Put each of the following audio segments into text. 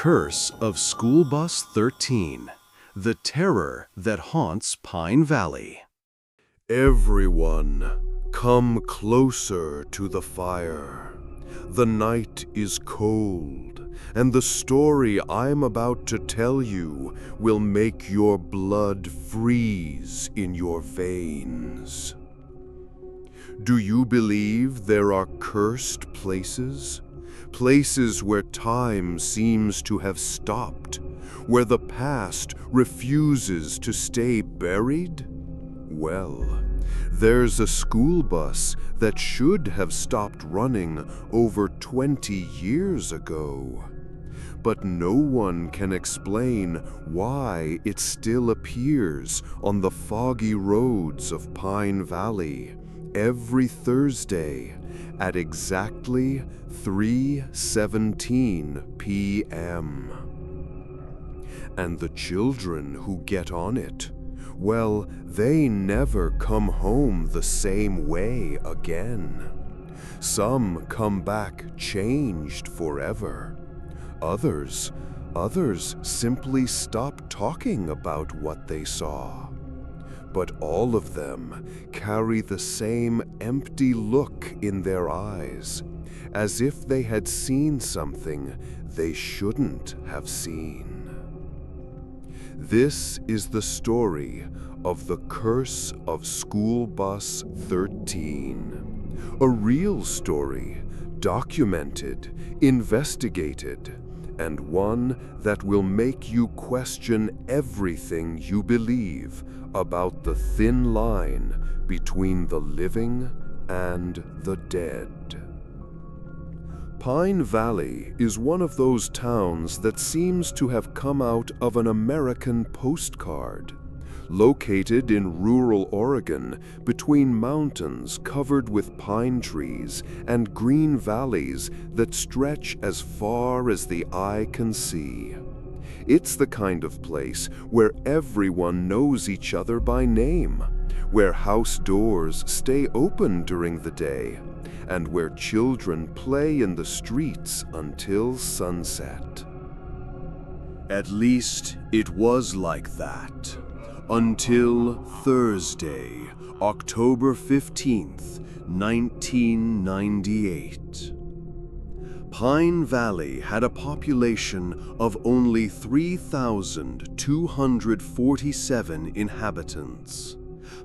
Curse of School Bus 13, the terror that haunts Pine Valley. Everyone, come closer to the fire. The night is cold, and the story I'm about to tell you will make your blood freeze in your veins. Do you believe there are cursed places? Places where time seems to have stopped, where the past refuses to stay buried? Well, there's a school bus that should have stopped running over 20 years ago. But no one can explain why it still appears on the foggy roads of Pine Valley every Thursday at exactly 3:17 p.m. And the children who get on it, well, they never come home the same way again. Some come back changed forever. Others simply stop talking about what they saw. But all of them carry the same empty look in their eyes, as if they had seen something they shouldn't have seen. This is the story of the Curse of School Bus 13, a real story, documented, investigated, and one that will make you question everything you believe about the thin line between the living and the dead. Pine Valley is one of those towns that seems to have come out of an American postcard. Located in rural Oregon, between mountains covered with pine trees and green valleys that stretch as far as the eye can see. It's the kind of place where everyone knows each other by name, where house doors stay open during the day, and where children play in the streets until sunset. At least it was like that. Until Thursday, October 15th, 1998. Pine Valley had a population of only 3,247 inhabitants.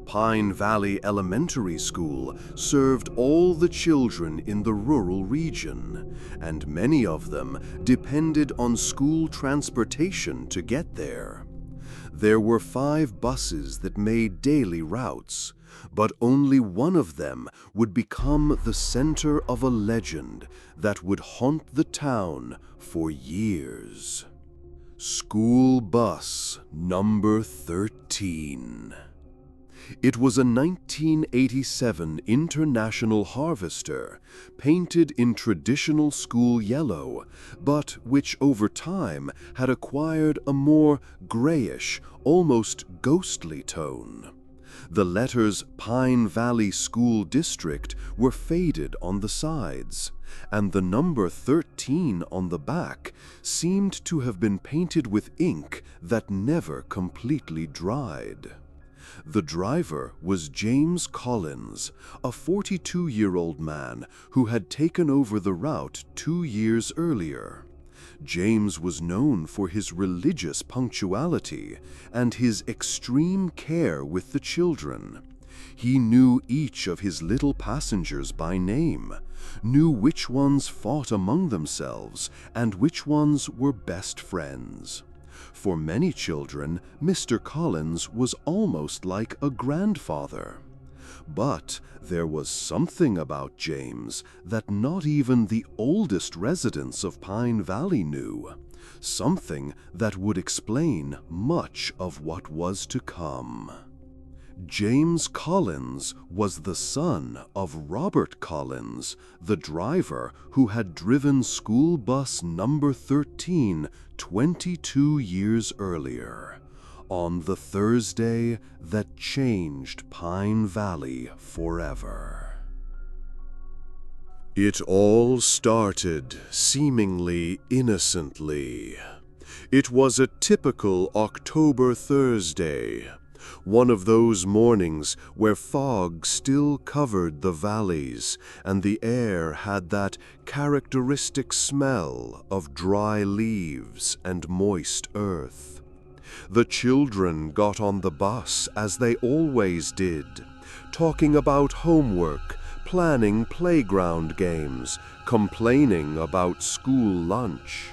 Pine Valley Elementary School served all the children in the rural region, and many of them depended on school transportation to get there. There were 5 buses that made daily routes, but only one of them would become the center of a legend that would haunt the town for years. School Bus Number 13. It was a 1987 International Harvester, painted in traditional school yellow, but which over time had acquired a more grayish, almost ghostly tone. The letters Pine Valley School District were faded on the sides, and the number 13 on the back seemed to have been painted with ink that never completely dried. The driver was James Collins, a 42-year-old man who had taken over the route 2 years earlier. James was known for his religious punctuality and his extreme care with the children. He knew each of his little passengers by name, knew which ones fought among themselves and which ones were best friends. For many children, Mr. Collins was almost like a grandfather. But there was something about James that not even the oldest residents of Pine Valley knew, something that would explain much of what was to come. James Collins was the son of Robert Collins, the driver who had driven school bus number 13 22 years earlier, on the Thursday that changed Pine Valley forever. It all started seemingly innocently. It was a typical October Thursday, one of those mornings where fog still covered the valleys and the air had that characteristic smell of dry leaves and moist earth. The children got on the bus as they always did, talking about homework, planning playground games, complaining about school lunch.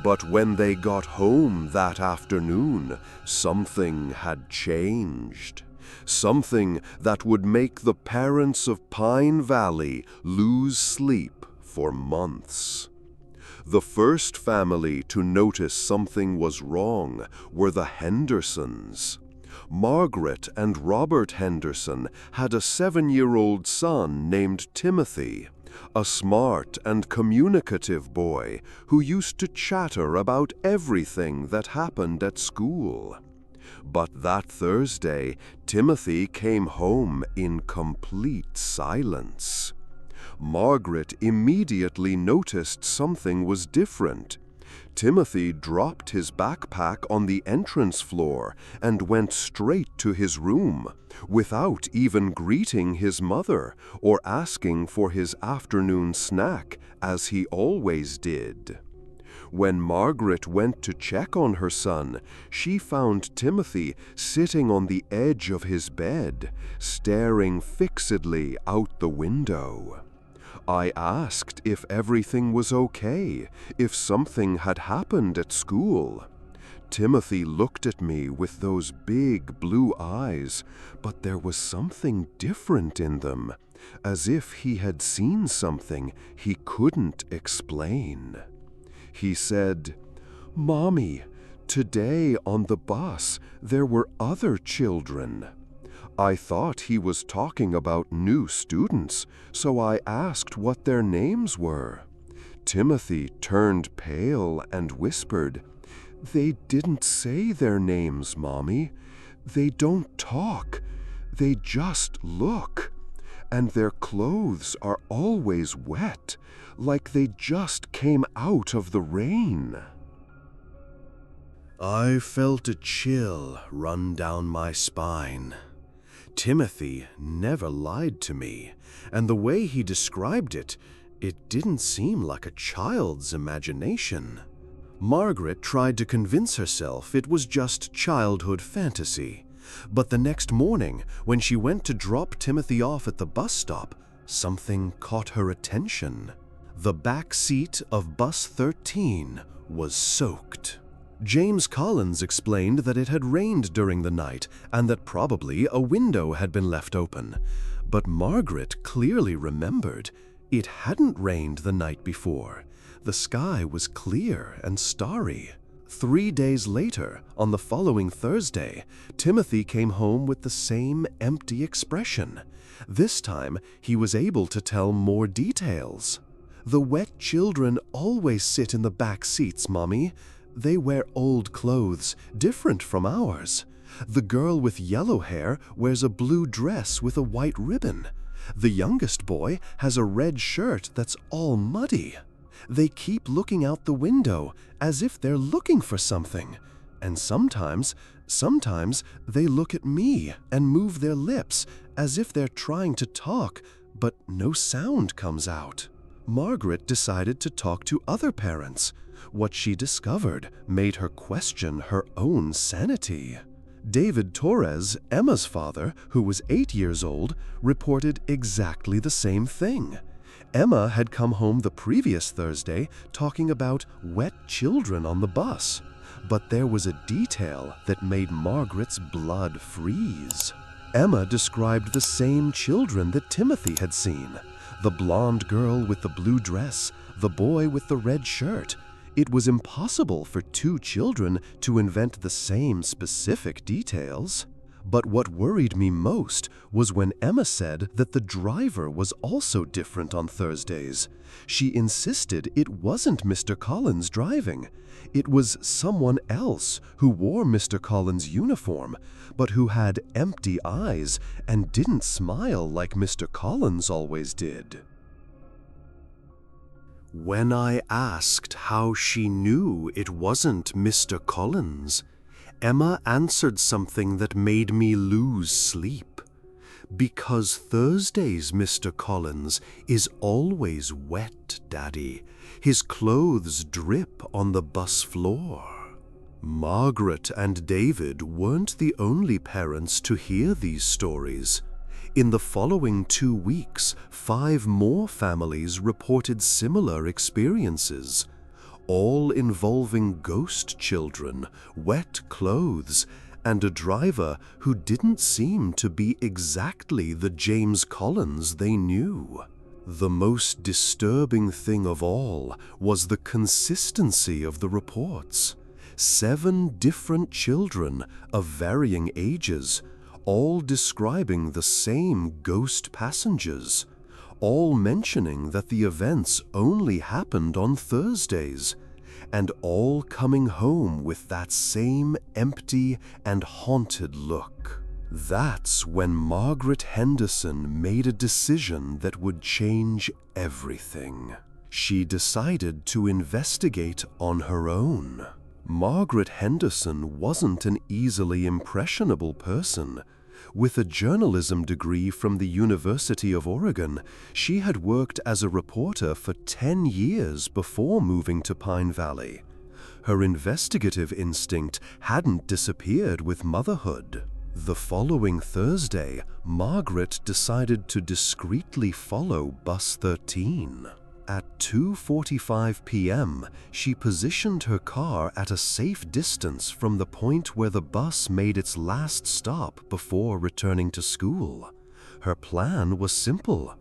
But when they got home that afternoon, something had changed. Something that would make the parents of Pine Valley lose sleep for months. The first family to notice something was wrong were the Hendersons. Margaret and Robert Henderson had a 7-year-old son named Timothy, a smart and communicative boy who used to chatter about everything that happened at school. But that Thursday, Timothy came home in complete silence. Margaret immediately noticed something was different. Timothy dropped his backpack on the entrance floor and went straight to his room, without even greeting his mother or asking for his afternoon snack, as he always did. When Margaret went to check on her son, she found Timothy sitting on the edge of his bed, staring fixedly out the window. I asked if everything was okay, if something had happened at school. Timothy looked at me with those big blue eyes, but there was something different in them, as if he had seen something he couldn't explain. He said, "Mommy, today on the bus there were other children." I thought he was talking about new students, so I asked what their names were. Timothy turned pale and whispered, "They didn't say their names, Mommy. They don't talk. They just look. And their clothes are always wet, like they just came out of the rain." I felt a chill run down my spine. Timothy never lied to me, and the way he described it, it didn't seem like a child's imagination. Margaret tried to convince herself it was just childhood fantasy, but the next morning, when she went to drop Timothy off at the bus stop, something caught her attention. The back seat of bus 13 was soaked. James Collins explained that it had rained during the night and that probably a window had been left open. But Margaret clearly remembered it hadn't rained the night before. The sky was clear and starry. 3 days later, on the following Thursday, Timothy came home with the same empty expression. This time, he was able to tell more details. "The wet children always sit in the back seats, Mommy. They wear old clothes, different from ours. The girl with yellow hair wears a blue dress with a white ribbon. The youngest boy has a red shirt that's all muddy. They keep looking out the window as if they're looking for something. And sometimes they look at me and move their lips as if they're trying to talk, but no sound comes out." Margaret decided to talk to other parents. What she discovered made her question her own sanity. David Torres, Emma's father, who was 8 years old, reported exactly the same thing. Emma had come home the previous Thursday talking about wet children on the bus, but there was a detail that made Margaret's blood freeze. Emma described the same children that Timothy had seen: the blonde girl with the blue dress, the boy with the red shirt. It was impossible for two children to invent the same specific details. But what worried me most was when Emma said that the driver was also different on Thursdays. She insisted it wasn't Mr. Collins driving. It was someone else who wore Mr. Collins' uniform, but who had empty eyes and didn't smile like Mr. Collins always did. When I asked how she knew it wasn't Mr. Collins, Emma answered something that made me lose sleep. Because Thursday's Mr. Collins is always wet, Daddy. His clothes drip on the bus floor. Margaret and David weren't the only parents to hear these stories. In the following 2 weeks, 5 more families reported similar experiences, all involving ghost children, wet clothes, and a driver who didn't seem to be exactly the James Collins they knew. The most disturbing thing of all was the consistency of the reports. 7 different children of varying ages, all describing the same ghost passengers, all mentioning that the events only happened on Thursdays, and all coming home with that same empty and haunted look. That's when Margaret Henderson made a decision that would change everything. She decided to investigate on her own. Margaret Henderson wasn't an easily impressionable person. With a journalism degree from the University of Oregon, she had worked as a reporter for 10 years before moving to Pine Valley. Her investigative instinct hadn't disappeared with motherhood. The following Thursday, Margaret decided to discreetly follow Bus 13. At 2:45 p.m., she positioned her car at a safe distance from the point where the bus made its last stop before returning to school. Her plan was simple: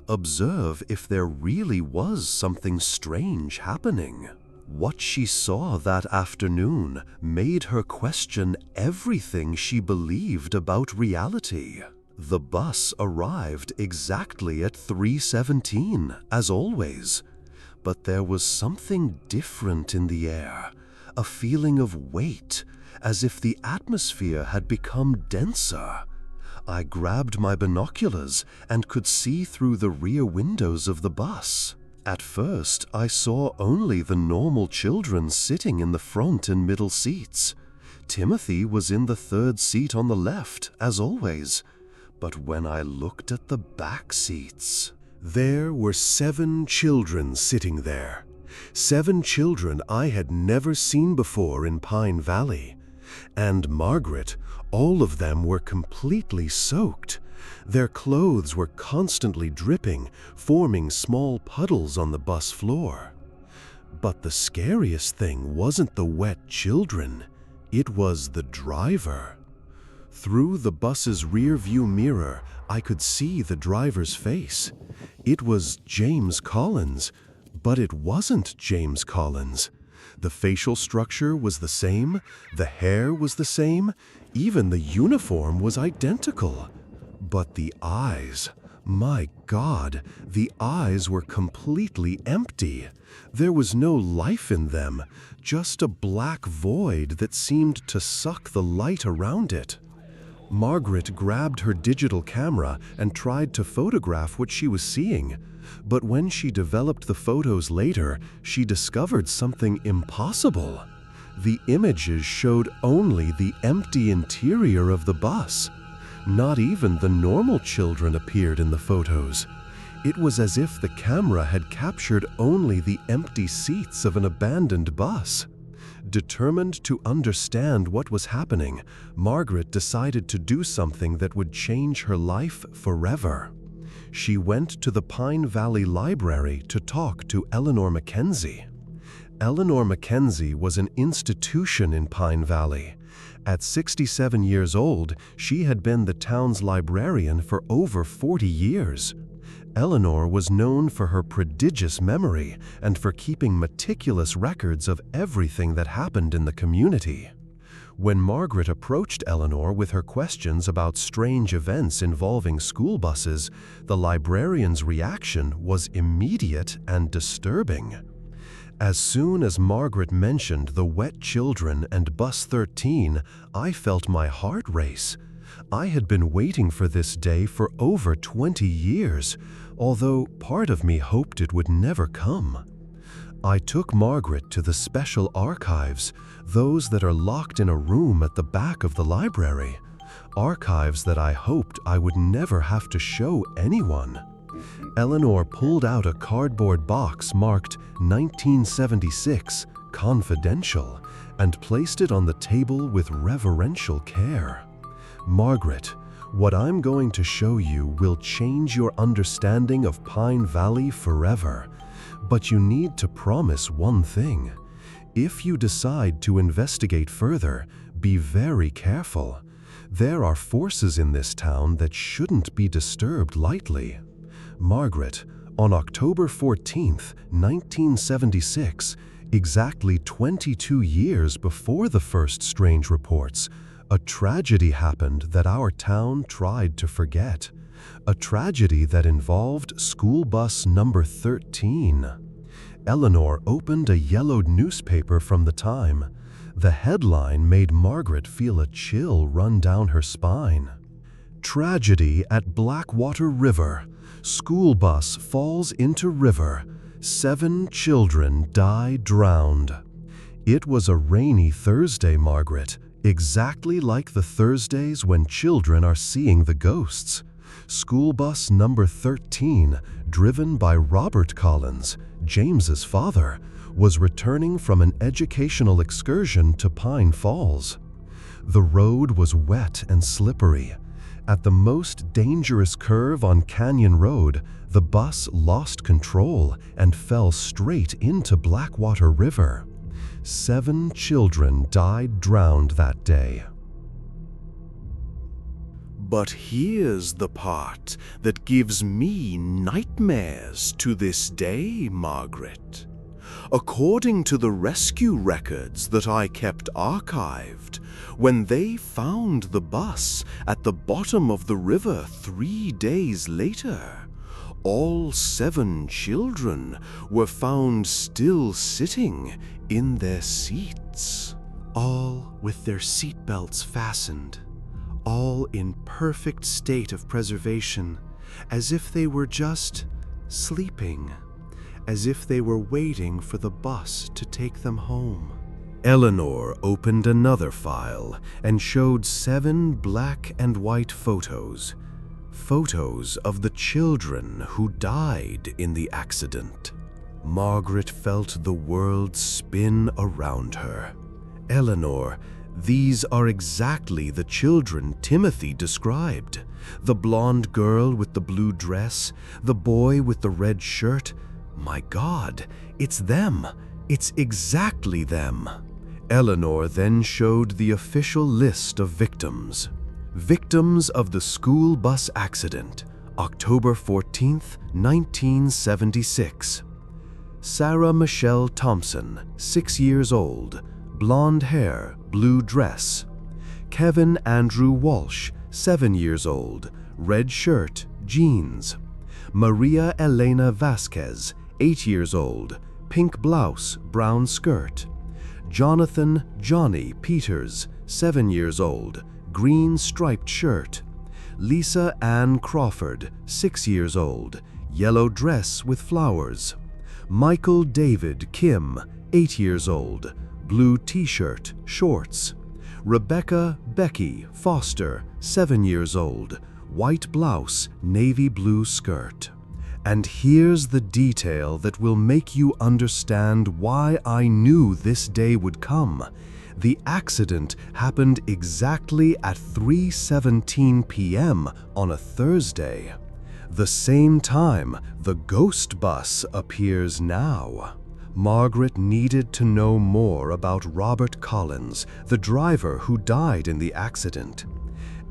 observe if there really was something strange happening. What she saw that afternoon made her question everything she believed about reality. The bus arrived exactly at 3:17, as always. But there was something different in the air, a feeling of weight, as if the atmosphere had become denser. I grabbed my binoculars and could see through the rear windows of the bus. At first, I saw only the normal children sitting in the front and middle seats. Timothy was in the 3rd seat on the left, as always. But when I looked at the back seats, there were 7 children sitting there. 7 children I had never seen before in Pine Valley. And Margaret, all of them were completely soaked. Their clothes were constantly dripping, forming small puddles on the bus floor. But the scariest thing wasn't the wet children, it was the driver. Through the bus's rear-view mirror, I could see the driver's face. It was James Collins, but it wasn't James Collins. The facial structure was the same, the hair was the same, even the uniform was identical. But the eyes, my God, the eyes were completely empty. There was no life in them, just a black void that seemed to suck the light around it. Margaret grabbed her digital camera and tried to photograph what she was seeing. But when she developed the photos later, she discovered something impossible. The images showed only the empty interior of the bus. Not even the normal children appeared in the photos. It was as if the camera had captured only the empty seats of an abandoned bus. Determined to understand what was happening, Margaret decided to do something that would change her life forever. She went to the Pine Valley Library to talk to Eleanor Mackenzie. Eleanor Mackenzie was an institution in Pine Valley. At 67 years old, she had been the town's librarian for over 40 years. Eleanor was known for her prodigious memory and for keeping meticulous records of everything that happened in the community. When Margaret approached Eleanor with her questions about strange events involving school buses, the librarian's reaction was immediate and disturbing. As soon as Margaret mentioned the wet children and Bus 13, I felt my heart race. I had been waiting for this day for over 20 years, although part of me hoped it would never come. I took Margaret to the special archives, those that are locked in a room at the back of the library. Archives that I hoped I would never have to show anyone. Eleanor pulled out a cardboard box marked 1976, confidential, and placed it on the table with reverential care. Margaret, what I'm going to show you will change your understanding of Pine Valley forever. But you need to promise one thing. If you decide to investigate further, be very careful. There are forces in this town that shouldn't be disturbed lightly. Margaret, on October 14th, 1976, exactly 22 years before the first strange reports, a tragedy happened that our town tried to forget. A tragedy that involved school bus number 13. Eleanor opened a yellowed newspaper from the time. The headline made Margaret feel a chill run down her spine. Tragedy at Blackwater River. School bus falls into river. 7 children die drowned. It was a rainy Thursday, Margaret, exactly like the Thursdays when children are seeing the ghosts. School bus number 13, driven by Robert Collins, James's father, was returning from an educational excursion to Pine Falls. The road was wet and slippery. At the most dangerous curve on Canyon Road, the bus lost control and fell straight into Blackwater River. 7 children died drowned that day. But here's the part that gives me nightmares to this day, Margaret. According to the rescue records that I kept archived, when they found the bus at the bottom of the river 3 days later, all 7 children were found still sitting in their seats. All with their seatbelts fastened, all in perfect state of preservation, as if they were just sleeping, as if they were waiting for the bus to take them home. Eleanor opened another file and showed 7 black and white photos. Photos of the children who died in the accident. Margaret felt the world spin around her. Eleanor, these are exactly the children Timothy described. The blonde girl with the blue dress, the boy with the red shirt. My God, it's them. It's exactly them. Eleanor then showed the official list of victims. Victims of the school bus accident, October 14th, 1976. Sarah Michelle Thompson, 6 years old, blonde hair, blue dress. Kevin Andrew Walsh, 7 years old, red shirt, jeans. Maria Elena Vasquez, 8 years old, pink blouse, brown skirt. Jonathan Johnny Peters, 7 years old, green striped shirt. Lisa Ann Crawford, 6 years old, yellow dress with flowers. Michael David Kim, 8 years old, blue t-shirt, shorts. Rebecca Becky Foster, 7 years old, white blouse, navy blue skirt. And here's the detail that will make you understand why I knew this day would come. The accident happened exactly at 3:17 p.m. on a Thursday. The same time the ghost bus appears now. Margaret needed to know more about Robert Collins, the driver who died in the accident.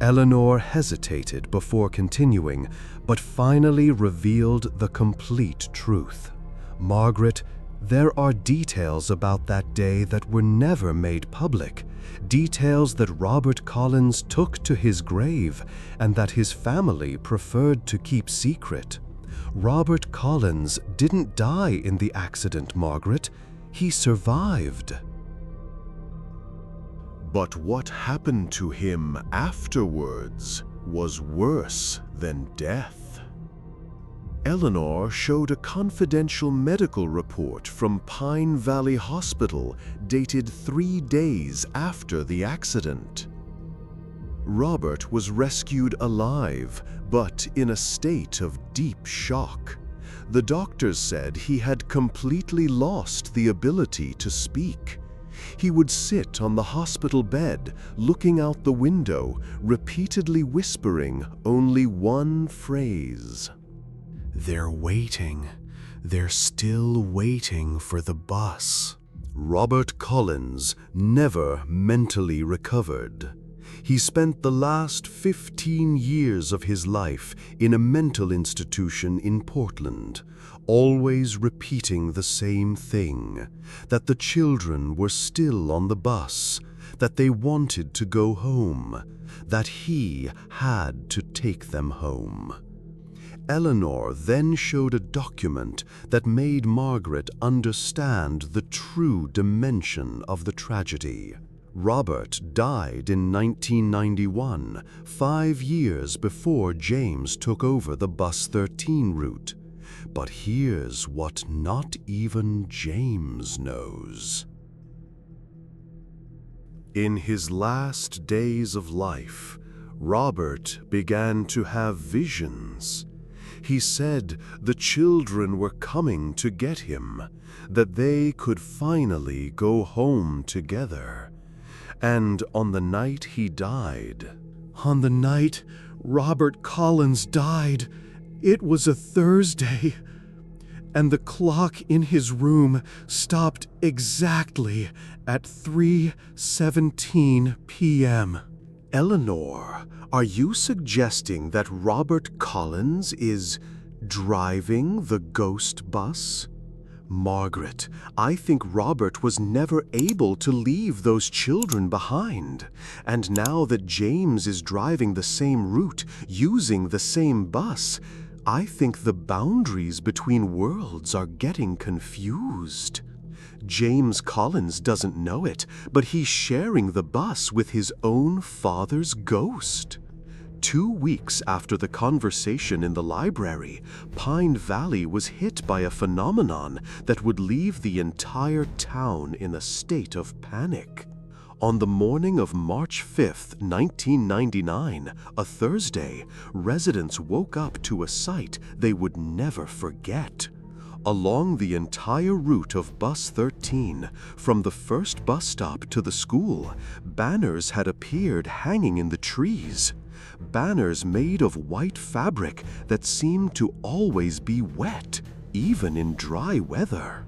Eleanor hesitated before continuing, but finally revealed the complete truth. Margaret, there are details about that day that were never made public, details that Robert Collins took to his grave and that his family preferred to keep secret. Robert Collins didn't die in the accident, Margaret. He survived. But what happened to him afterwards was worse than death. Eleanor showed a confidential medical report from Pine Valley Hospital dated 3 days after the accident. Robert was rescued alive, but in a state of deep shock. The doctors said he had completely lost the ability to speak. He would sit on the hospital bed, looking out the window, repeatedly whispering only one phrase. "They're waiting. They're still waiting for the bus." Robert Collins never mentally recovered. He spent the last 15 years of his life in a mental institution in Portland, always repeating the same thing, that the children were still on the bus, that they wanted to go home, that he had to take them home. Eleanor then showed a document that made Margaret understand the true dimension of the tragedy. Robert died in 1991, 5 years before James took over the Bus 13 route. But here's what not even James knows. In his last days of life, Robert began to have visions. He said the children were coming to get him, that they could finally go home together. And on the night he died, on the night Robert Collins died, it was a Thursday, and the clock in his room stopped exactly at 3:17 p.m. Eleanor, are you suggesting that Robert Collins is driving the ghost bus? Margaret, I think Robert was never able to leave those children behind. And now that James is driving the same route, using the same bus, I think the boundaries between worlds are getting confused. James Collins doesn't know it, but he's sharing the bus with his own father's ghost. 2 weeks after the conversation in the library, Pine Valley was hit by a phenomenon that would leave the entire town in a state of panic. On the morning of March 5, 1999, a Thursday, residents woke up to a sight they would never forget. Along the entire route of Bus 13, from the first bus stop to the school, banners had appeared hanging in the trees. Banners made of white fabric that seemed to always be wet, even in dry weather.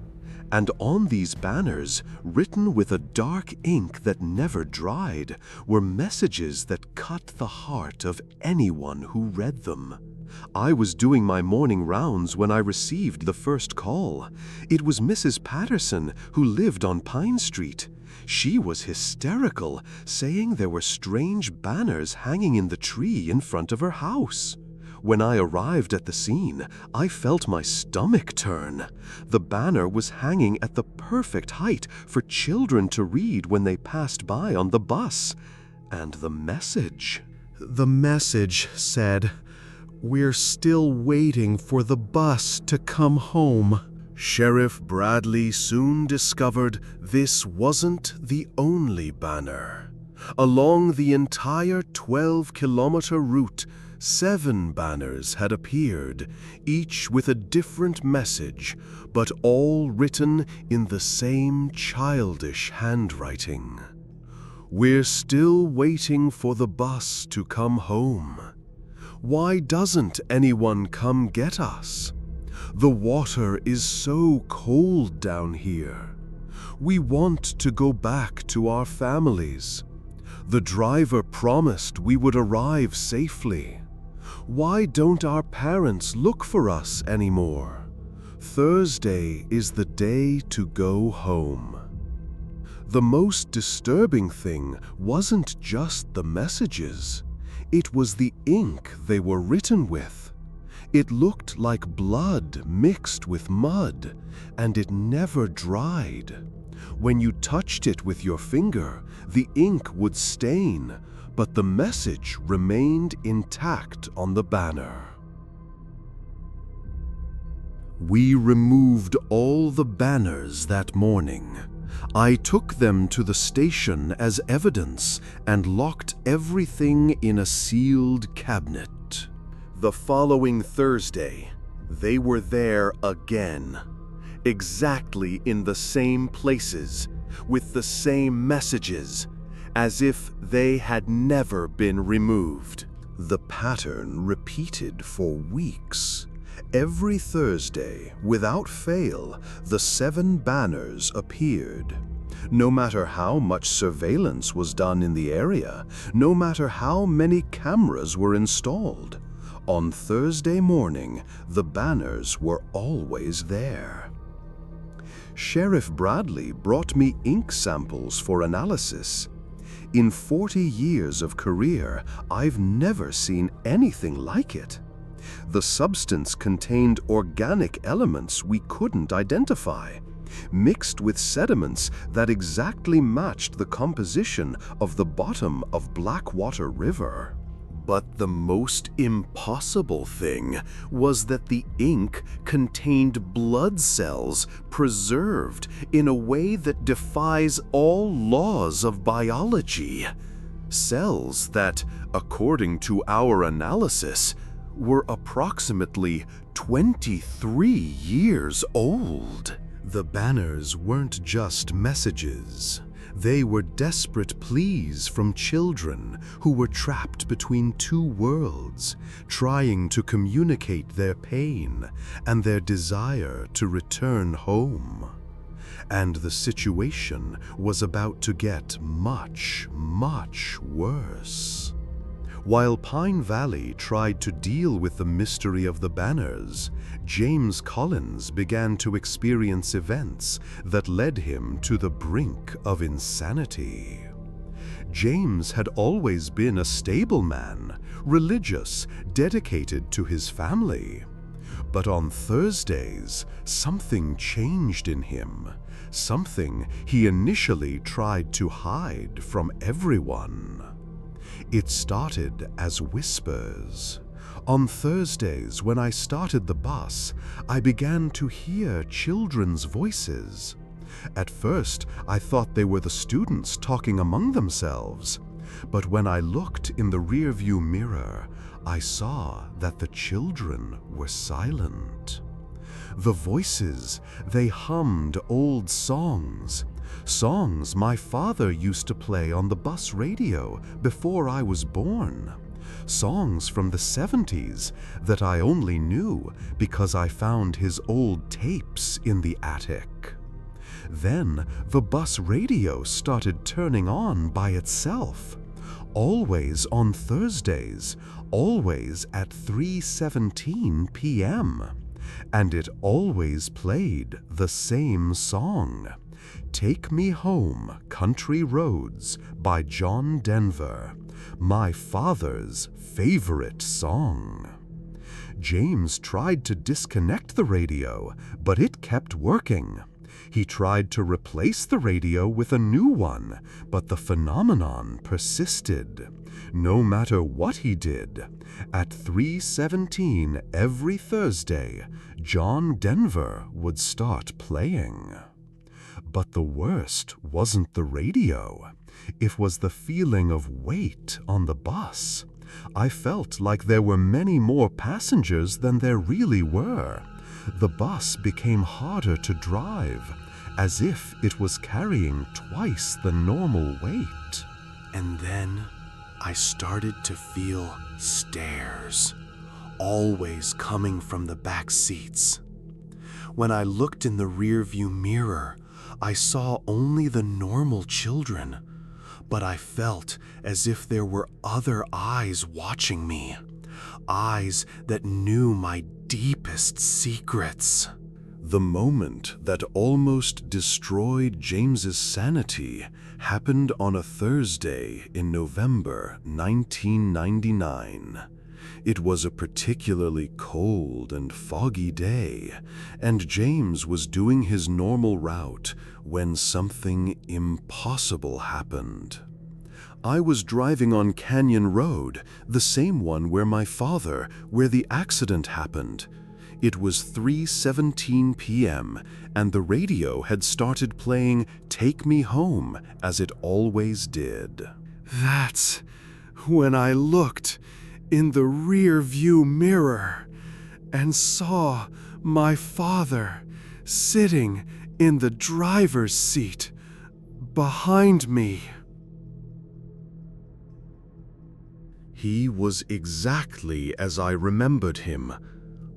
And on these banners, written with a dark ink that never dried, were messages that cut the heart of anyone who read them. I was doing my morning rounds when I received the first call. It was Mrs. Patterson, who lived on Pine Street. She was hysterical, saying there were strange banners hanging in the tree in front of her house. When I arrived at the scene, I felt my stomach turn. The banner was hanging at the perfect height for children to read when they passed by on the bus. And the message said, "We're still waiting for the bus to come home." Sheriff Bradley soon discovered this wasn't the only banner. Along the entire 12-kilometer route, 7 banners had appeared, each with a different message, but all written in the same childish handwriting. "We're still waiting for the bus to come home. Why doesn't anyone come get us? The water is so cold down here. We want to go back to our families. The driver promised we would arrive safely. Why don't our parents look for us anymore? Thursday is the day to go home." The most disturbing thing wasn't just the messages. It was the ink they were written with. It looked like blood mixed with mud, and it never dried. When you touched it with your finger, the ink would stain, but the message remained intact on the banner. We removed all the banners that morning. I took them to the station as evidence and locked everything in a sealed cabinet. The following Thursday, they were there again, exactly in the same places, with the same messages, as if they had never been removed. The pattern repeated for weeks. Every Thursday, without fail, the 7 banners appeared. No matter how much surveillance was done in the area, no matter how many cameras were installed, on Thursday morning, the banners were always there. Sheriff Bradley brought me ink samples for analysis. In 40 years of career, I've never seen anything like it. The substance contained organic elements we couldn't identify, mixed with sediments that exactly matched the composition of the bottom of Blackwater River. But the most impossible thing was that the ink contained blood cells preserved in a way that defies all laws of biology. Cells that, according to our analysis, were approximately 23 years old. The banners weren't just messages. They were desperate pleas from children who were trapped between 2 worlds, trying to communicate their pain and their desire to return home. And the situation was about to get much, much worse. While Pine Valley tried to deal with the mystery of the banners, James Collins began to experience events that led him to the brink of insanity. James had always been a stable man, religious, dedicated to his family. But on Thursdays, something changed in him, something he initially tried to hide from everyone. It started as whispers. On Thursdays, when I started the bus, I began to hear children's voices. At first, I thought they were the students talking among themselves. But when I looked in the rearview mirror, I saw that the children were silent. The voices, they hummed old songs. Songs my father used to play on the bus radio before I was born. Songs from the 70s that I only knew because I found his old tapes in the attic. Then the bus radio started turning on by itself, always on Thursdays, always at 3:17 p.m. And it always played the same song. Take Me Home, Country Roads by John Denver, my father's favorite song. James tried to disconnect the radio, but it kept working. He tried to replace the radio with a new one, but the phenomenon persisted. No matter what he did, at 3:17 every Thursday, John Denver would start playing. But the worst wasn't the radio. It was the feeling of weight on the bus. I felt like there were many more passengers than there really were. The bus became harder to drive, as if it was carrying twice the normal weight. And then I started to feel stares, always coming from the back seats. When I looked in the rearview mirror, I saw only the normal children, but I felt as if there were other eyes watching me, eyes that knew my deepest secrets. The moment that almost destroyed James's sanity happened on a Thursday in November 1999. It was a particularly cold and foggy day, and James was doing his normal route when something impossible happened. I was driving on Canyon Road, the same one where the accident happened. It was 3:17 p.m., and the radio had started playing "Take Me Home," as it always did. That's when I looked in the rear-view mirror and saw my father sitting in the driver's seat behind me. He was exactly as I remembered him,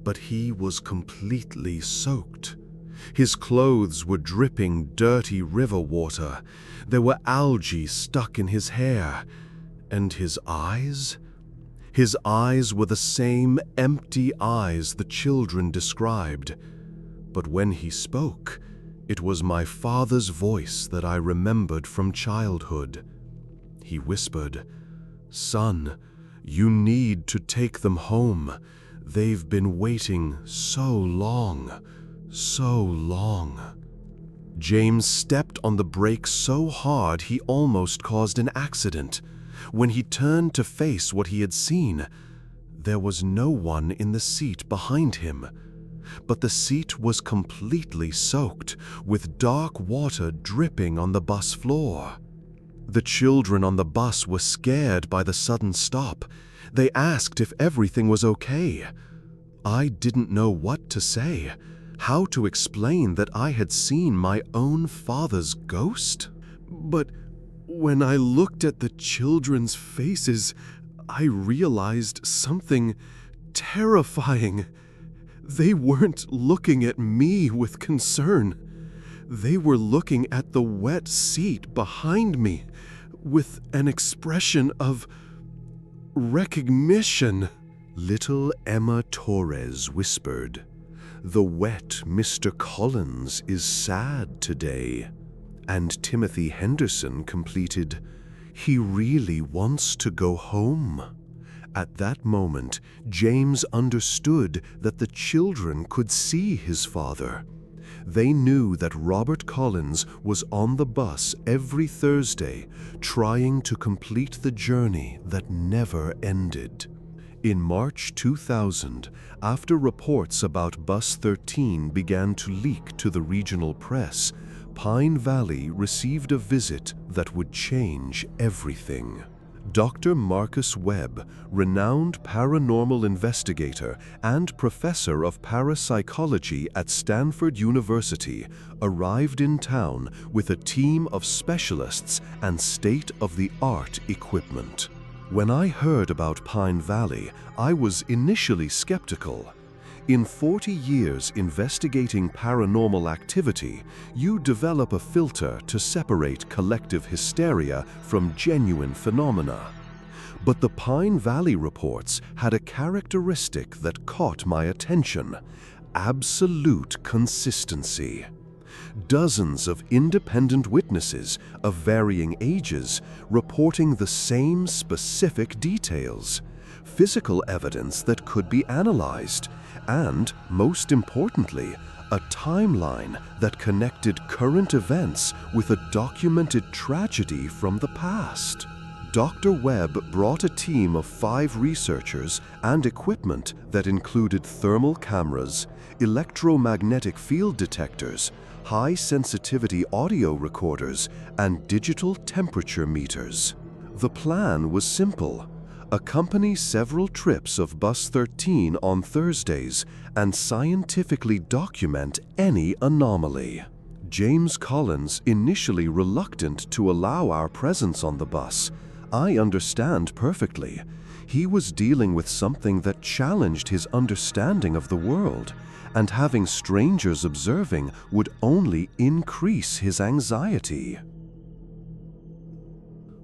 but he was completely soaked. His clothes were dripping dirty river water. There were algae stuck in his hair. And his eyes? His eyes were the same empty eyes the children described. But when he spoke, it was my father's voice that I remembered from childhood. He whispered, "Son, you need to take them home. They've been waiting so long, so long." James stepped on the brake so hard he almost caused an accident. When he turned to face what he had seen, there was no one in the seat behind him. But the seat was completely soaked, with dark water dripping on the bus floor. The children on the bus were scared by the sudden stop. They asked if everything was okay. I didn't know what to say, how to explain that I had seen my own father's ghost. But when I looked at the children's faces, I realized something terrifying. They weren't looking at me with concern. They were looking at the wet seat behind me with an expression of recognition. Little Emma Torres whispered, "The wet Mr. Collins is sad today." And Timothy Henderson completed, "He really wants to go home." At that moment, James understood that the children could see his father. They knew that Robert Collins was on the bus every Thursday, trying to complete the journey that never ended. In March 2000, after reports about Bus 13 began to leak to the regional press, Pine Valley received a visit that would change everything. Dr. Marcus Webb, renowned paranormal investigator and professor of parapsychology at Stanford University, arrived in town with a team of specialists and state-of-the-art equipment. When I heard about Pine Valley, I was initially skeptical. In 40 years investigating paranormal activity, you develop a filter to separate collective hysteria from genuine phenomena. But the Pine Valley reports had a characteristic that caught my attention: absolute consistency. Dozens of independent witnesses of varying ages reporting the same specific details, physical evidence that could be analyzed, and, most importantly, a timeline that connected current events with a documented tragedy from the past. Dr. Webb brought a team of 5 researchers and equipment that included thermal cameras, electromagnetic field detectors, high-sensitivity audio recorders, and digital temperature meters. The plan was simple: accompany several trips of Bus 13 on Thursdays and scientifically document any anomaly. James Collins, initially reluctant to allow our presence on the bus, I understand perfectly. He was dealing with something that challenged his understanding of the world, and having strangers observing would only increase his anxiety.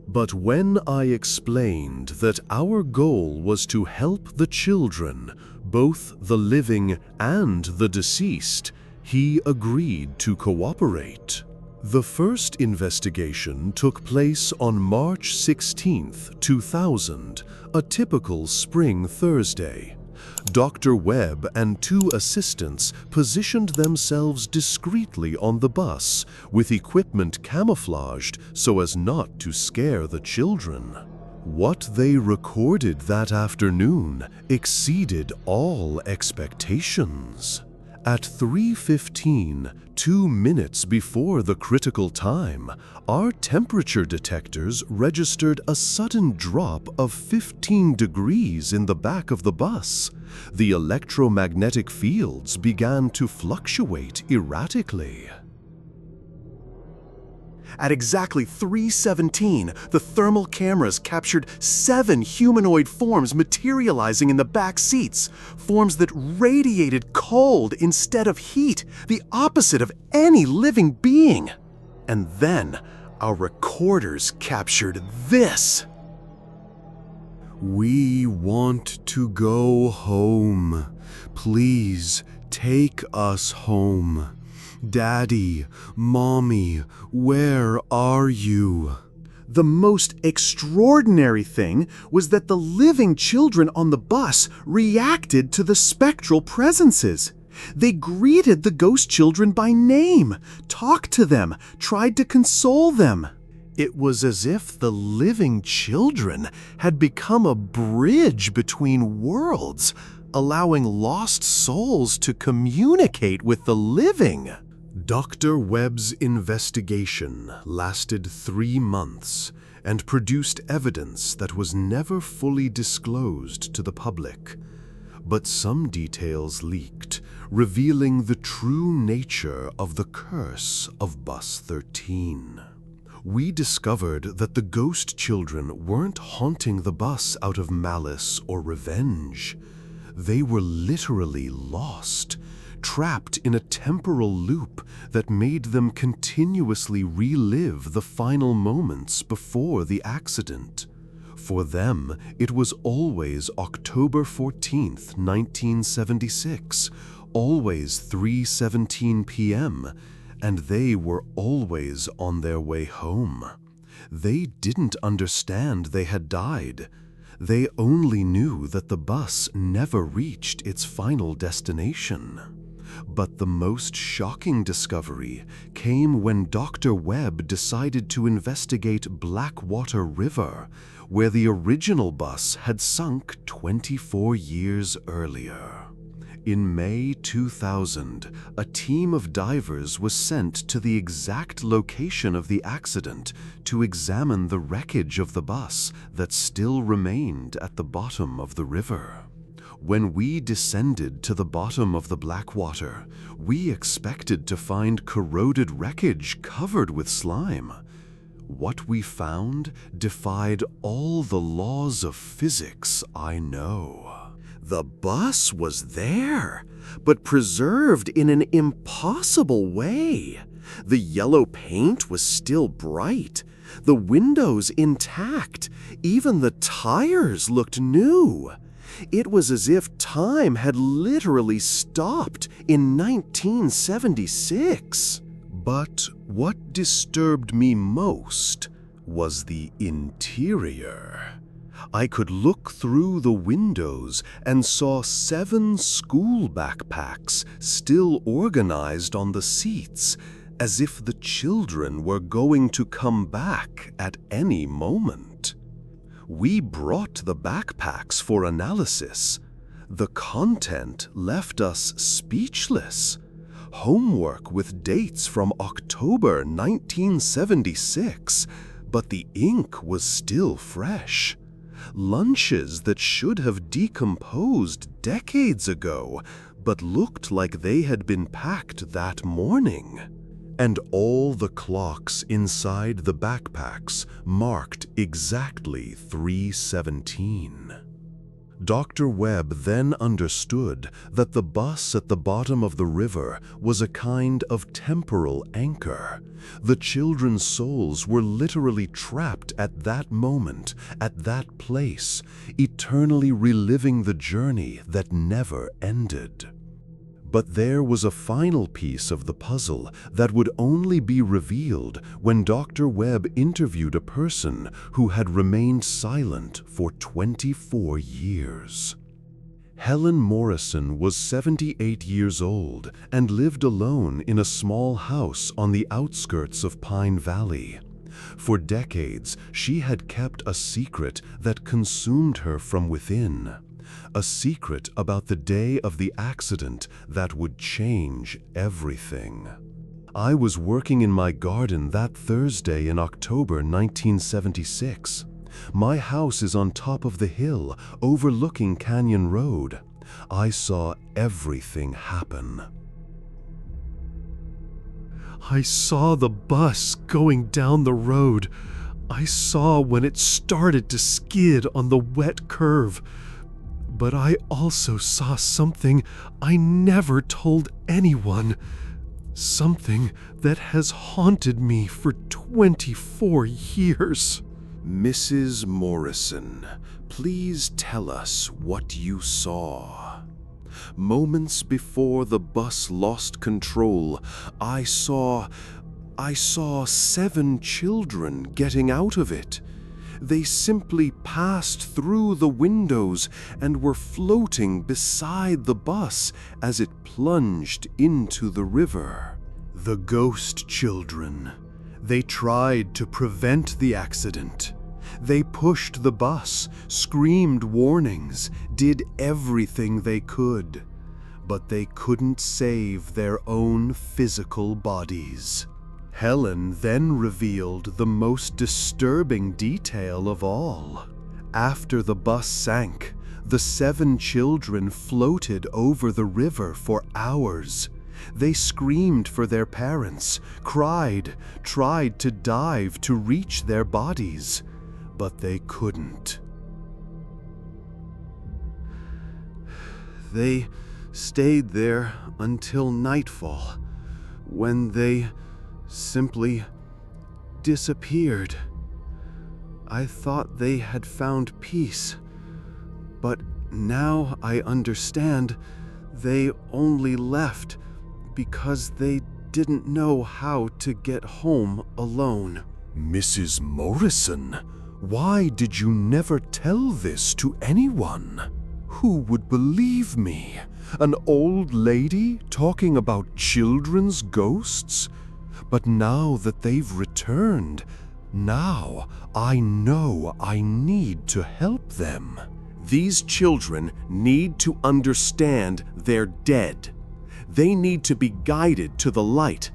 But when I explained that our goal was to help the children, both the living and the deceased, he agreed to cooperate. The first investigation took place on March 16, 2000, a typical spring Thursday. Dr. Webb and 2 assistants positioned themselves discreetly on the bus, with equipment camouflaged so as not to scare the children. What they recorded that afternoon exceeded all expectations. At 3:15, 2 minutes before the critical time, our temperature detectors registered a sudden drop of 15 degrees in the back of the bus. The electromagnetic fields began to fluctuate erratically. At exactly 3:17, the thermal cameras captured 7 humanoid forms materializing in the back seats, forms that radiated cold instead of heat, the opposite of any living being. And then, our recorders captured this. "We want to go home. Please take us home. Daddy, Mommy, where are you?" The most extraordinary thing was that the living children on the bus reacted to the spectral presences. They greeted the ghost children by name, talked to them, tried to console them. It was as if the living children had become a bridge between worlds, allowing lost souls to communicate with the living. Dr. Webb's investigation lasted 3 months and produced evidence that was never fully disclosed to the public. But some details leaked, revealing the true nature of the curse of Bus 13. We discovered that the ghost children weren't haunting the bus out of malice or revenge. They were literally lost, trapped in a temporal loop that made them continuously relive the final moments before the accident. For them, it was always October 14th, 1976, always 3:17 p.m., and they were always on their way home. They didn't understand they had died. They only knew that the bus never reached its final destination. But the most shocking discovery came when Dr. Webb decided to investigate Blackwater River, where the original bus had sunk 24 years earlier. In May 2000, a team of divers was sent to the exact location of the accident to examine the wreckage of the bus that still remained at the bottom of the river. When we descended to the bottom of the Blackwater, we expected to find corroded wreckage covered with slime. What we found defied all the laws of physics I know. The bus was there, but preserved in an impossible way. The yellow paint was still bright, the windows intact, even the tires looked new. It was as if time had literally stopped in 1976. But what disturbed me most was the interior. I could look through the windows and saw 7 school backpacks still organized on the seats, as if the children were going to come back at any moment. We brought the backpacks for analysis. The content left us speechless. Homework with dates from October 1976, but the ink was still fresh. Lunches that should have decomposed decades ago, but looked like they had been packed that morning. And all the clocks inside the backpacks marked exactly 3:17. Dr. Webb then understood that the bus at the bottom of the river was a kind of temporal anchor. The children's souls were literally trapped at that moment, at that place, eternally reliving the journey that never ended. But there was a final piece of the puzzle that would only be revealed when Dr. Webb interviewed a person who had remained silent for 24 years. Helen Morrison was 78 years old and lived alone in a small house on the outskirts of Pine Valley. For decades, she had kept a secret that consumed her from within. A secret about the day of the accident that would change everything. I was working in my garden that Thursday in October 1976. My house is on top of the hill, overlooking Canyon Road. I saw everything happen. I saw the bus going down the road. I saw when it started to skid on the wet curve. But I also saw something I never told anyone. Something that has haunted me for 24 years. Mrs. Morrison, please tell us what you saw. Moments before the bus lost control, I saw 7 children getting out of it. They simply passed through the windows and were floating beside the bus as it plunged into the river. The ghost children. They tried to prevent the accident. They pushed the bus, screamed warnings, did everything they could. But they couldn't save their own physical bodies. Helen then revealed the most disturbing detail of all. After the bus sank, the 7 children floated over the river for hours. They screamed for their parents, cried, tried to dive to reach their bodies, but they couldn't. They stayed there until nightfall, when they simply disappeared. I thought they had found peace, but now I understand they only left because they didn't know how to get home alone. Mrs. Morrison, why did you never tell this to anyone? Who would believe me? An old lady talking about children's ghosts? But now that they've returned, now I know I need to help them. These children need to understand they're dead. They need to be guided to the light,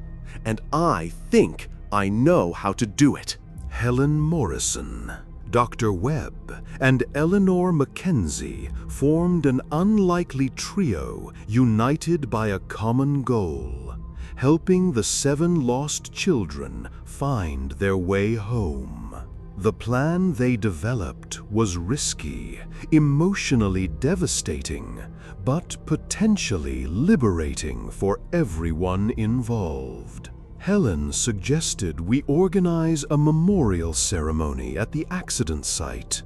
and I think I know how to do it. Helen Morrison, Dr. Webb, and Eleanor Mackenzie formed an unlikely trio united by a common goal: helping the 7 lost children find their way home. The plan they developed was risky, emotionally devastating, but potentially liberating for everyone involved. Helen suggested we organize a memorial ceremony at the accident site.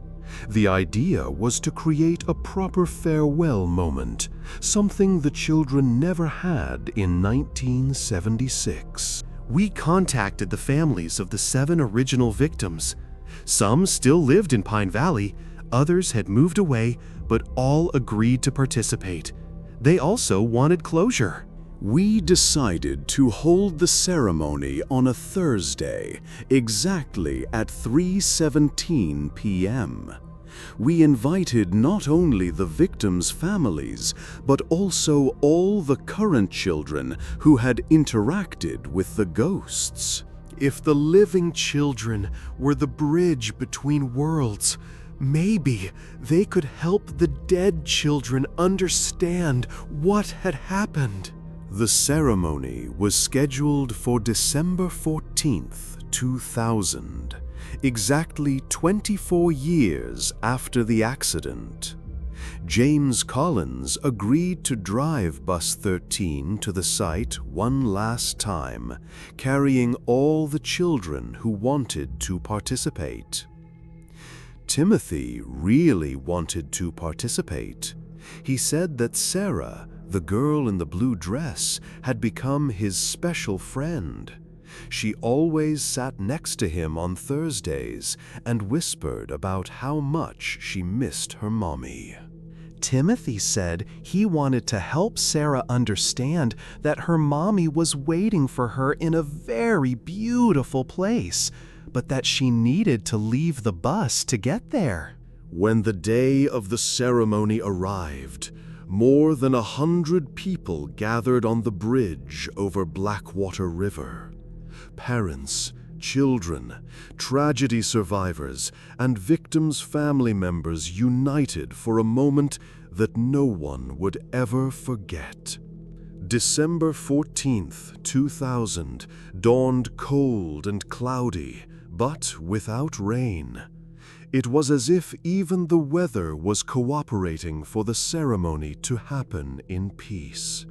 The idea was to create a proper farewell moment, something the children never had in 1976. We contacted the families of the 7 original victims. Some still lived in Pine Valley, others had moved away, but all agreed to participate. They also wanted closure. We decided to hold the ceremony on a Thursday, exactly at 3:17 p.m. We invited not only the victims' families, but also all the current children who had interacted with the ghosts. If the living children were the bridge between worlds, maybe they could help the dead children understand what had happened. The ceremony was scheduled for December 14th, 2000, exactly 24 years after the accident. James Collins agreed to drive Bus 13 to the site one last time, carrying all the children who wanted to participate. Timothy really wanted to participate. He said that Sarah, the girl in the blue dress, had become his special friend. She always sat next to him on Thursdays and whispered about how much she missed her mommy. Timothy said he wanted to help Sarah understand that her mommy was waiting for her in a very beautiful place, but that she needed to leave the bus to get there. When the day of the ceremony arrived, more than 100 people gathered on the bridge over Blackwater River. Parents, children, tragedy survivors, and victims' family members united for a moment that no one would ever forget. December 14th, 2000, dawned cold and cloudy, but without rain. It was as if even the weather was cooperating for the ceremony to happen in peace.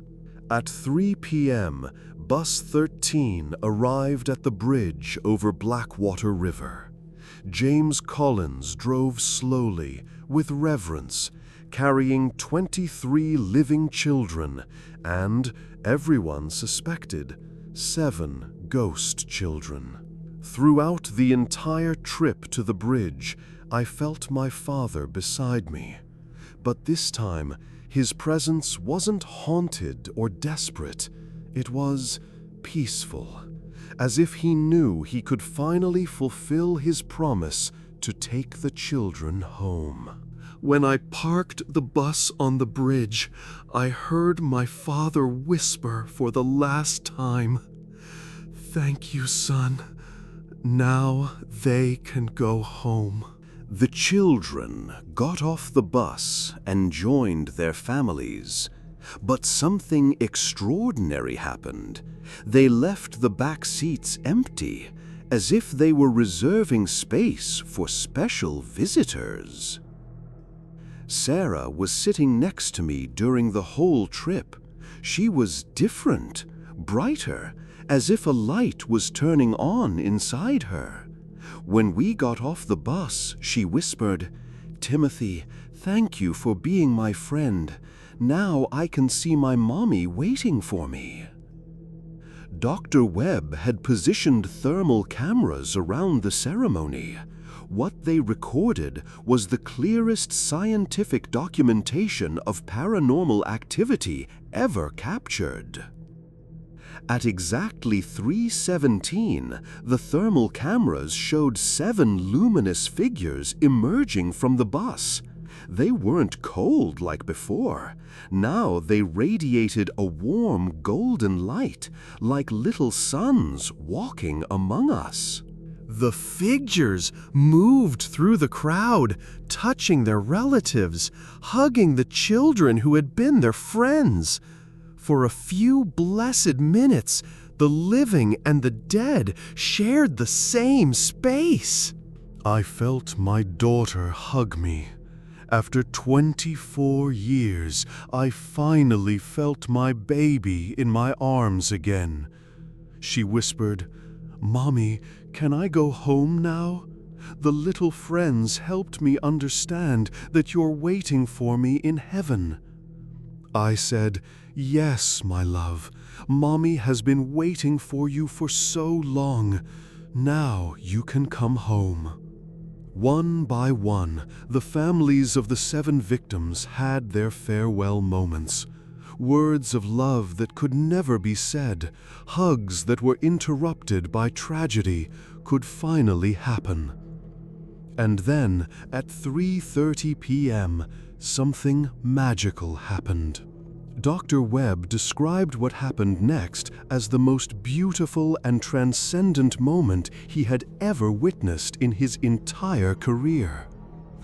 At 3 p.m., Bus 13 arrived at the bridge over Blackwater River. James Collins drove slowly, with reverence, carrying 23 living children and, everyone suspected, 7 ghost children. Throughout the entire trip to the bridge, I felt my father beside me. But this time, his presence wasn't haunted or desperate. It was peaceful, as if he knew he could finally fulfill his promise to take the children home. When I parked the bus on the bridge, I heard my father whisper for the last time, "Thank you, son. Now they can go home." The children got off the bus and joined their families. But something extraordinary happened. They left the back seats empty, as if they were reserving space for special visitors. Sarah was sitting next to me during the whole trip. She was different, brighter, as if a light was turning on inside her. When we got off the bus, she whispered, "Timothy, thank you for being my friend. Now I can see my mommy waiting for me." Dr. Webb had positioned thermal cameras around the ceremony. What they recorded was the clearest scientific documentation of paranormal activity ever captured. At exactly 3:17, the thermal cameras showed 7 luminous figures emerging from the bus. They weren't cold like before. Now they radiated a warm golden light, like little suns walking among us. The figures moved through the crowd, touching their relatives, hugging the children who had been their friends. For a few blessed minutes, the living and the dead shared the same space. I felt my daughter hug me. After 24 years, I finally felt my baby in my arms again. She whispered, "Mommy, can I go home now? The little friends helped me understand that you're waiting for me in heaven." I said, "Yes, my love. Mommy has been waiting for you for so long. Now you can come home." One by one, the families of the 7 victims had their farewell moments. Words of love that could never be said, hugs that were interrupted by tragedy, could finally happen. And then, at 3:30 p.m., something magical happened. Dr. Webb described what happened next as the most beautiful and transcendent moment he had ever witnessed in his entire career.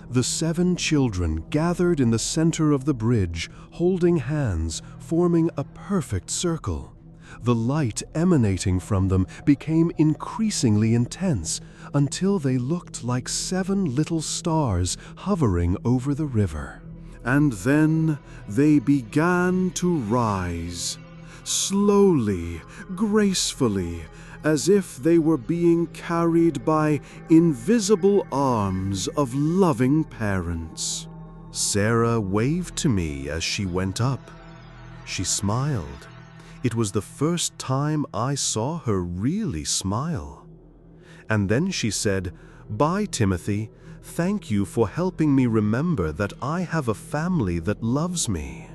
The 7 children gathered in the center of the bridge, holding hands, forming a perfect circle. The light emanating from them became increasingly intense until they looked like 7 little stars hovering over the river. And then they began to rise, slowly, gracefully, as if they were being carried by invisible arms of loving parents. Sarah waved to me as she went up. She smiled. It was the first time I saw her really smile. And then she said, "Bye, Timothy. Thank you for helping me remember that I have a family that loves me."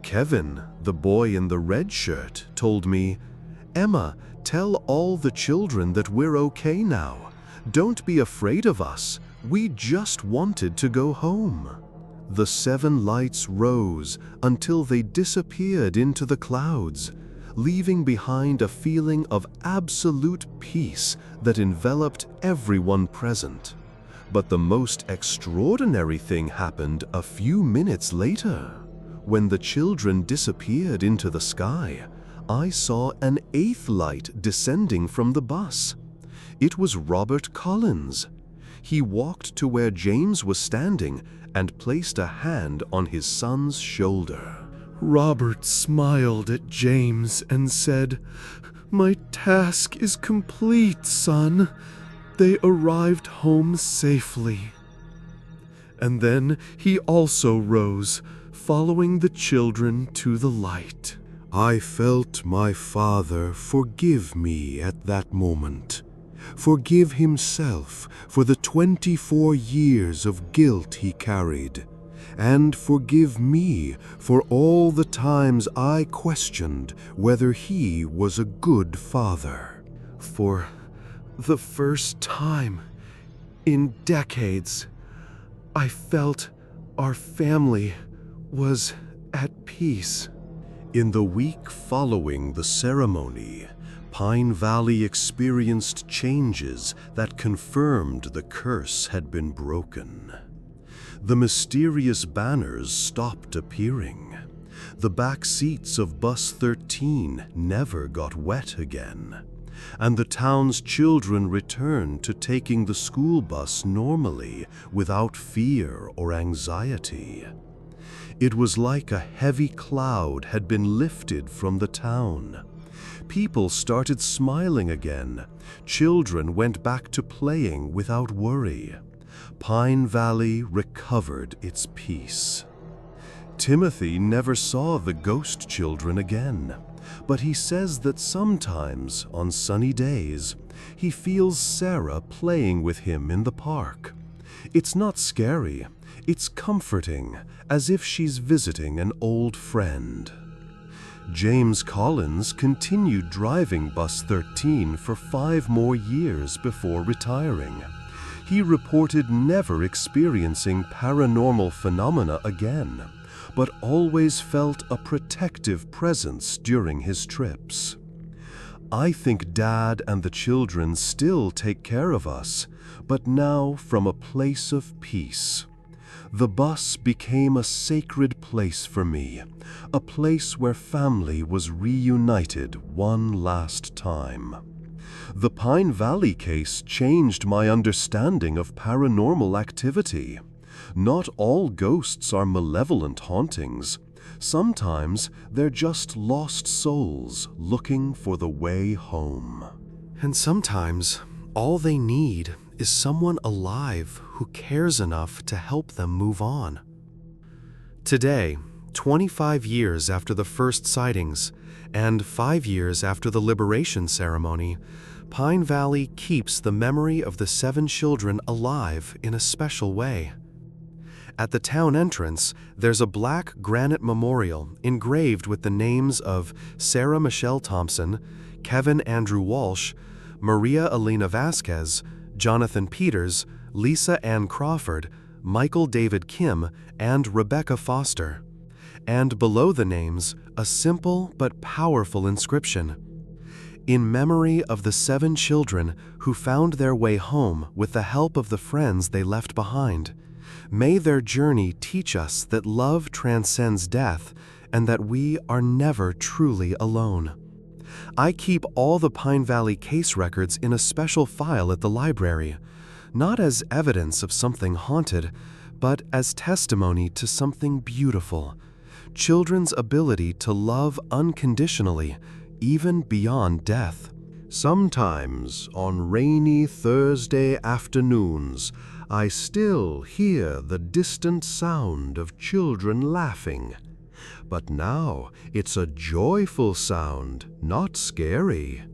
Kevin, the boy in the red shirt, told me, "Emma, tell all the children that we're okay now. Don't be afraid of us. We just wanted to go home." The 7 lights rose until they disappeared into the clouds, leaving behind a feeling of absolute peace that enveloped everyone present. But the most extraordinary thing happened a few minutes later. When the children disappeared into the sky, I saw an 8th light descending from the bus. It was Robert Collins. He walked to where James was standing and placed a hand on his son's shoulder. Robert smiled at James and said, "My task is complete, son. They arrived home safely." And then he also rose, following the children to the light. I felt my father forgive me at that moment, forgive himself for the 24 years of guilt he carried, and forgive me for all the times I questioned whether he was a good father. For the first time in decades, I felt our family was at peace. In the week following the ceremony, Pine Valley experienced changes that confirmed the curse had been broken. The mysterious banners stopped appearing. The back seats of Bus 13 never got wet again, and the town's children returned to taking the school bus normally without fear or anxiety. It was like a heavy cloud had been lifted from the town. People started smiling again. Children went back to playing without worry. Pine Valley recovered its peace. Timothy never saw the ghost children again, but he says that sometimes, on sunny days, he feels Sarah playing with him in the park. It's not scary, it's comforting, as if she's visiting an old friend. James Collins continued driving Bus 13 for 5 more years before retiring. He reported never experiencing paranormal phenomena again, but always felt a protective presence during his trips. I think Dad and the children still take care of us, but now from a place of peace. The bus became a sacred place for me, a place where family was reunited one last time. The Pine Valley case changed my understanding of paranormal activity. Not all ghosts are malevolent hauntings. Sometimes they're just lost souls looking for the way home. And sometimes all they need is someone alive who cares enough to help them move on. Today, 25 years after the first sightings, and 5 years after the liberation ceremony, Pine Valley keeps the memory of the 7 children alive in a special way. At the town entrance, there's a black granite memorial engraved with the names of Sarah Michelle Thompson, Kevin Andrew Walsh, Maria Elena Vasquez, Jonathan Peters, Lisa Ann Crawford, Michael David Kim, and Rebecca Foster. And below the names, a simple but powerful inscription: "In memory of the 7 children who found their way home with the help of the friends they left behind. May their journey teach us that love transcends death and that we are never truly alone." I keep all the Pine Valley case records in a special file at the library, not as evidence of something haunted, but as testimony to something beautiful: children's ability to love unconditionally, even beyond death. Sometimes, on rainy Thursday afternoons, I still hear the distant sound of children laughing. But now it's a joyful sound, not scary.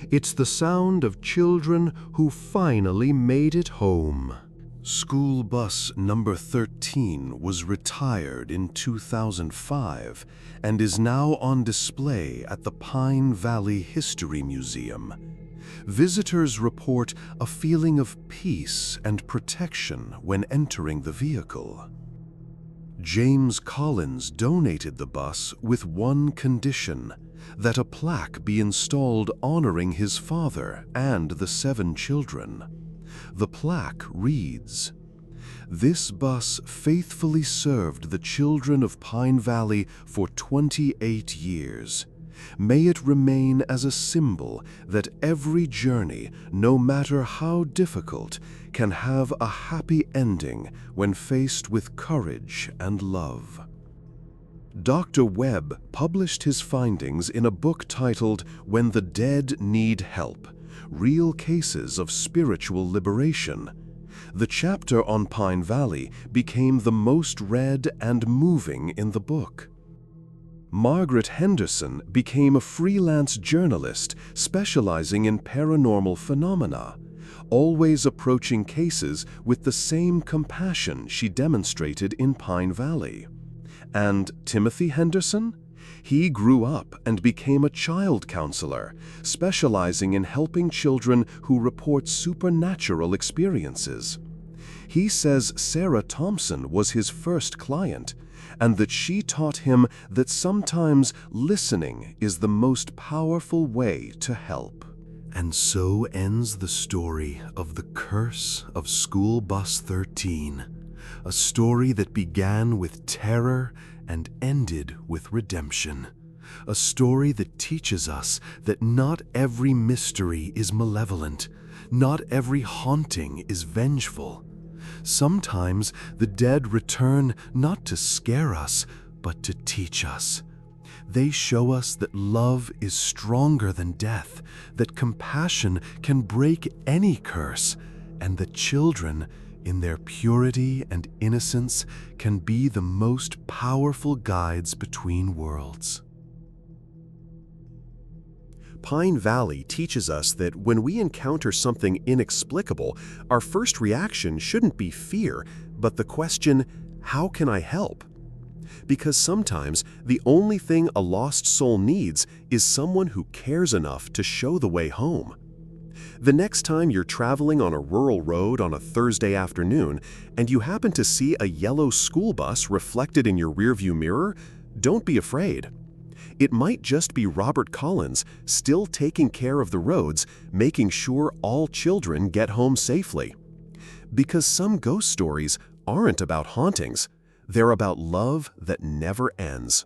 It's the sound of children who finally made it home. School bus number 13 was retired in 2005 and is now on display at the Pine Valley History Museum. Visitors report a feeling of peace and protection when entering the vehicle. James Collins donated the bus with one condition: that a plaque be installed honoring his father and the 7 children. The plaque reads, "This bus faithfully served the children of Pine Valley for 28 years. May it remain as a symbol that every journey, no matter how difficult, can have a happy ending when faced with courage and love." Dr. Webb published his findings in a book titled "When the Dead Need Help: Real Cases of Spiritual Liberation." The chapter on Pine Valley became the most read and moving in the book. Margaret Henderson became a freelance journalist specializing in paranormal phenomena, always approaching cases with the same compassion she demonstrated in Pine Valley. And Timothy Henderson? He grew up and became a child counselor, specializing in helping children who report supernatural experiences. He says Sarah Thompson was his first client, and that she taught him that sometimes listening is the most powerful way to help. And so ends the story of the curse of School Bus 13, a story that began with terror and ended with redemption. A story that teaches us that not every mystery is malevolent, not every haunting is vengeful. Sometimes the dead return not to scare us, but to teach us. They show us that love is stronger than death, that compassion can break any curse, and that children, in their purity and innocence, can be the most powerful guides between worlds. Pine Valley teaches us that when we encounter something inexplicable, our first reaction shouldn't be fear, but the question, how can I help? Because sometimes the only thing a lost soul needs is someone who cares enough to show the way home. The next time you're traveling on a rural road on a Thursday afternoon and you happen to see a yellow school bus reflected in your rearview mirror, don't be afraid. It might just be Robert Collins still taking care of the roads, making sure all children get home safely. Because some ghost stories aren't about hauntings, they're about love that never ends.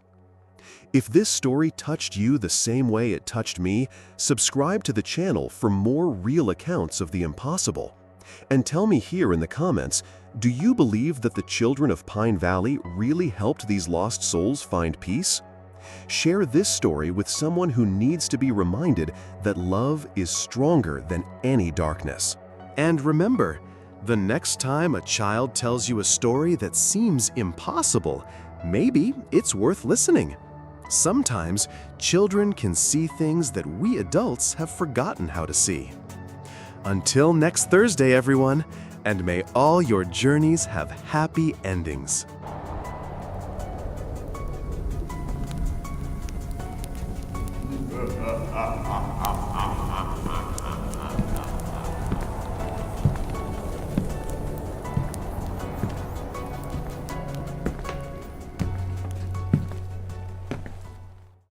If this story touched you the same way it touched me, subscribe to the channel for more real accounts of the impossible. And tell me here in the comments, do you believe that the children of Pine Valley really helped these lost souls find peace? Share this story with someone who needs to be reminded that love is stronger than any darkness. And remember, the next time a child tells you a story that seems impossible, maybe it's worth listening. Sometimes children can see things that we adults have forgotten how to see. Until next Thursday, everyone, and may all your journeys have happy endings.